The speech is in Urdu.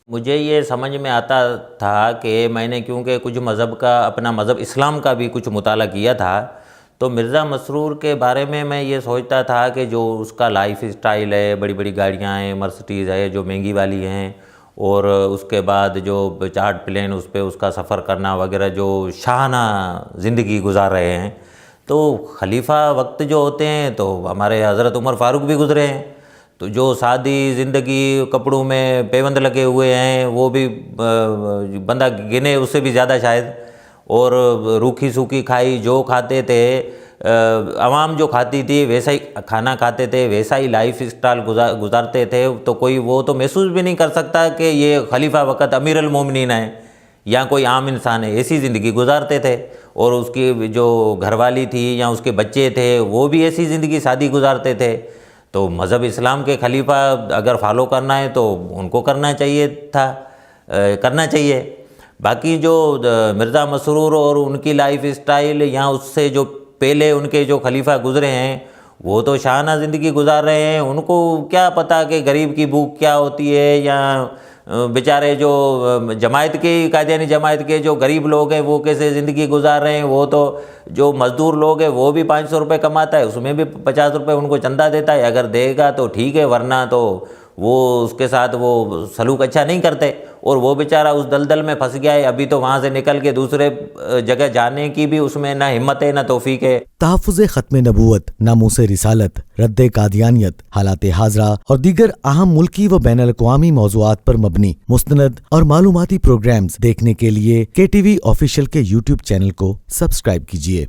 مجھے یہ سمجھ میں آتا تھا کہ میں نے کیونکہ کچھ مذہب کا اپنا مذہب اسلام کا بھی کچھ مطالعہ کیا تھا، تو مرزا مسرور کے بارے میں یہ سوچتا تھا کہ جو اس کا لائف اسٹائل ہے، بڑی بڑی گاڑیاں ہیں، مرسڈیز ہے جو مہنگی والی ہیں، اور اس کے بعد جو چارٹ پلین اس پہ اس کا سفر کرنا وغیرہ، جو شاہانہ زندگی گزار رہے ہیں، تو خلیفہ وقت جو ہوتے ہیں تو ہمارے حضرت عمر فاروق بھی گزرے ہیں، تو جو سادی زندگی، کپڑوں میں پیوند لگے ہوئے ہیں، وہ بھی بندہ گنے اس سے بھی زیادہ شاید، اور روکھی سوکھی کھائی جو کھاتے تھے، عوام جو کھاتی تھی ویسا ہی کھانا کھاتے تھے، ویسا ہی لائف اسٹائل گزارتے تھے، تو کوئی وہ تو محسوس بھی نہیں کر سکتا کہ یہ خلیفہ وقت امیر المومنین ہے یا کوئی عام انسان ہے، ایسی زندگی گزارتے تھے، اور اس کی جو گھر والی تھی یا اس کے بچے تھے وہ بھی ایسی زندگی سادی گزارتے تھے۔ تو مذہب اسلام کے خلیفہ اگر فالو کرنا ہے تو ان کو کرنا چاہیے۔ باقی جو مرزا مسرور اور ان کی لائف اسٹائل یا اس سے جو پہلے ان کے جو خلیفہ گزرے ہیں وہ تو شاہانہ زندگی گزار رہے ہیں، ان کو کیا پتہ کہ غریب کی بھوک کیا ہوتی ہے، یا بیچارے جو جماعت کے قادیانی جماعت کے جو غریب لوگ ہیں وہ کیسے زندگی گزار رہے ہیں۔ وہ تو جو مزدور لوگ ہیں وہ بھی 500 روپے کماتا ہے، اس میں بھی 50 روپے ان کو چندہ دیتا ہے، اگر دے گا تو ٹھیک ہے، ورنہ تو وہ اس کے ساتھ وہ سلوک اچھا نہیں کرتے، اور وہ بیچارہ اس دلدل میں پھنس گیا ہے، ابھی تو وہاں سے نکل کے دوسرے جگہ جانے کی بھی اس میں نہ ہمت ہے نہ توفیق ہے۔ تحفظ ختم نبوت، ناموس رسالت، رد قادیانیت، حالات حاضرہ اور دیگر اہم ملکی و بین الاقوامی موضوعات پر مبنی مستند اور معلوماتی پروگرامز دیکھنے کے لیے KTV آفیشیل کے YouTube چینل کو سبسکرائب کیجیے۔